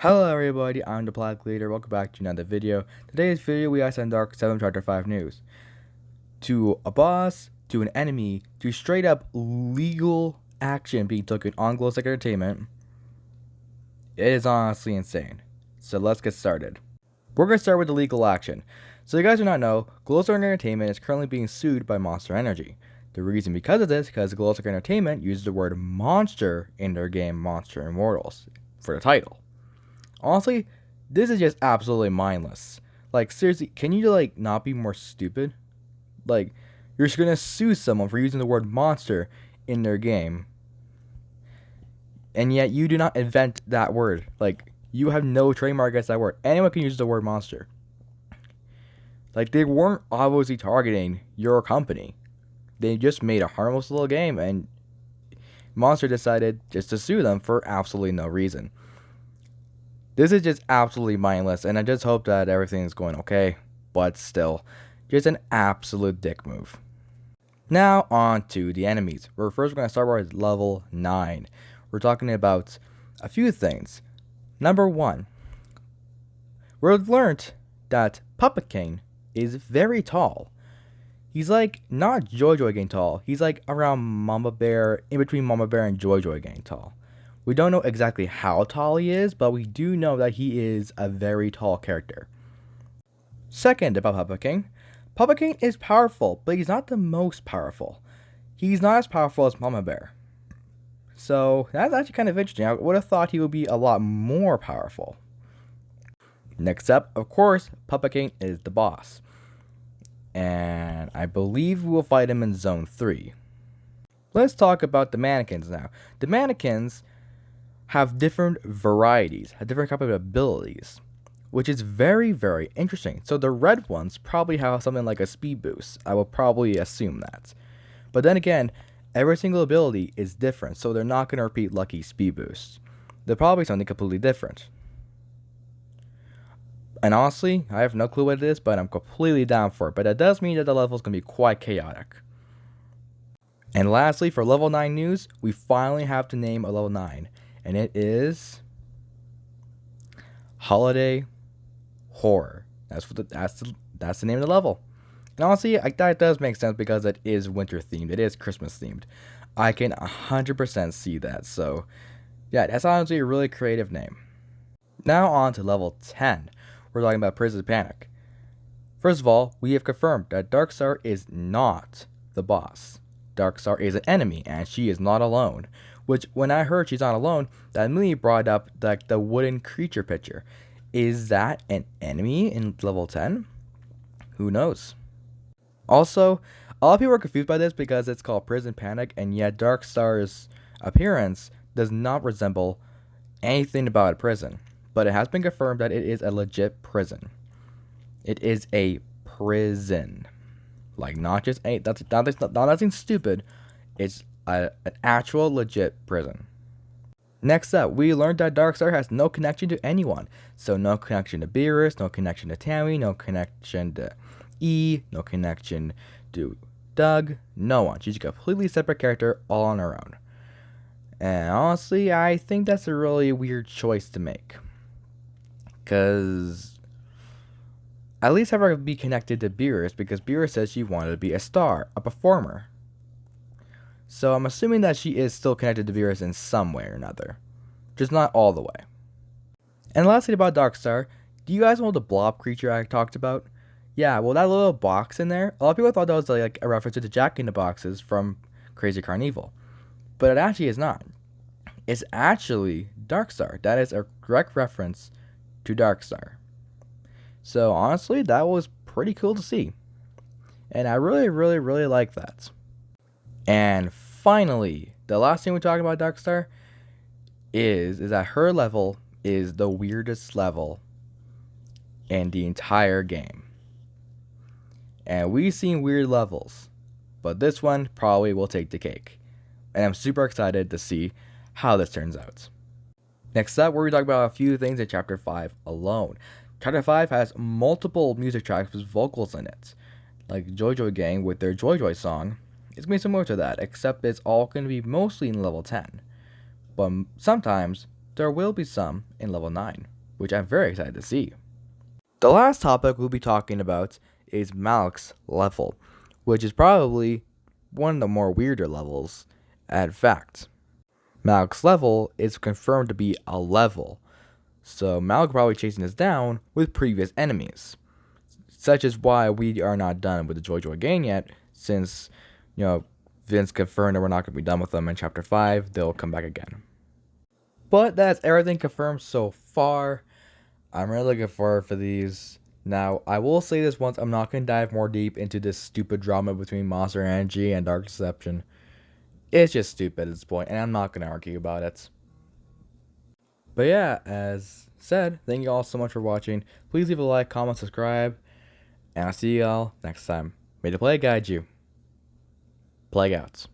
Hello everybody, I'm the Black Leader. Welcome back to another video. Today's video we send Dark 7 Chapter 5 news. To a boss, to an enemy, to straight up legal action being taken on Glowstick Entertainment. It is honestly insane. So let's get started. We're going to start with the legal action. So you guys do not know, Glowstick Entertainment is currently being sued by Monster Energy. The reason because of this is because Glowstick Entertainment uses the word monster in their game Monster Immortals for the title. Honestly, this is just absolutely mindless. Like, seriously, can you, not be more stupid? Like, you're just gonna sue someone for using the word monster in their game. And yet, you do not invent that word. Like, you have no trademark against that word. Anyone can use the word monster. Like, they weren't obviously targeting your company. They just made a harmless little game, and Monster decided just to sue them for absolutely no reason. This is just absolutely mindless, and I just hope that everything is going okay, but still, just an absolute dick move. Now on to the enemies. We're going to start with level 9. We're talking about a few things. Number 1, we've learned that Puppet King is very tall. He's like not Joy Gang tall, he's like around Mama Bear, in between Mama Bear and Joy Gang tall. We don't know exactly how tall he is, but we do know that he is a very tall character. Second, about Puppet King. Puppet King is powerful, but he's not the most powerful. He's not as powerful as Mama Bear. So that's actually kind of interesting. I would have thought he would be a lot more powerful. Next up, of course, Puppet King is the boss. And I believe we will fight him in Zone 3. Let's talk about the mannequins now. The mannequins have different varieties, have different type of abilities, which is very, very interesting. So the red ones probably have something like a speed boost. I will probably assume that. But then again, every single ability is different, so they're not going to repeat Lucky speed boosts. They're probably something completely different. And honestly, I have no clue what it is, but I'm completely down for it. But that does mean that the level is going to be quite chaotic. And lastly, for level 9 news, we finally have to name a level 9. And it is Holiday Horror. That's the name of the level. And honestly, that does make sense because it is winter themed. It is Christmas themed. I can 100% see that. So, yeah, that's honestly a really creative name. Now on to level 10. We're talking about Prison Panic. First of all, we have confirmed that Darkstar is not the boss. Darkstar is an enemy, and she is not alone. Which, when I heard she's not alone, that immediately brought up the wooden creature picture. Is that an enemy in level 10? Who knows? Also, a lot of people are confused by this because it's called Prison Panic, and yet Darkstar's appearance does not resemble anything about a prison. But it has been confirmed that it is a legit prison. It is a prison. Like, not just a, that's not nothing stupid. It's an actual legit prison. Next up, we learned that Darkstar has no connection to anyone. So no connection to Beerus, no connection to Tammy, no connection to E, no connection to Doug, no one. She's a completely separate character all on her own. And honestly, I think that's a really weird choice to make. Because at least have her be connected to Beerus, because Beerus says she wanted to be a star, a performer. So I'm assuming that she is still connected to Beerus in some way or another. Just not all the way. And lastly about Darkstar, do you guys know the blob creature I talked about? Yeah, well, that little box in there, a lot of people thought that was like a reference to the Jack in the Boxes from Crazy Carnival. But it actually is not. It's actually Darkstar. That is a direct reference to Darkstar. So honestly, that was pretty cool to see. And I really, really, really like that. And finally, the last thing we talk about Darkstar is that her level is the weirdest level in the entire game. And we've seen weird levels, but this one probably will take the cake. And I'm super excited to see how this turns out. Next up, we're going to talk about a few things in Chapter 5 alone. Chapter 5 has multiple music tracks with vocals in it. Like Joy Gang with their Joy song. It's going to be similar to that, except it's all going to be mostly in level 10. But sometimes there will be some in level 9, which I'm very excited to see. The last topic we'll be talking about is Malik's level, which is probably one of the more weirder levels. In fact, Malik's level is confirmed to be a level, so Malik probably chasing us down with previous enemies. Such is why we are not done with the Joy Joy gang yet, since, Vince confirmed that we're not going to be done with them in Chapter 5. They'll come back again. But that's everything confirmed so far. I'm really looking forward for these. Now, I will say this once, I'm not going to dive more deep into this stupid drama between Monster Energy and Dark Deception. It's just stupid at this point, and I'm not going to argue about it. But yeah, as said, thank you all so much for watching. Please leave a like, comment, subscribe, and I'll see you all next time. May the play guide you. Plague out.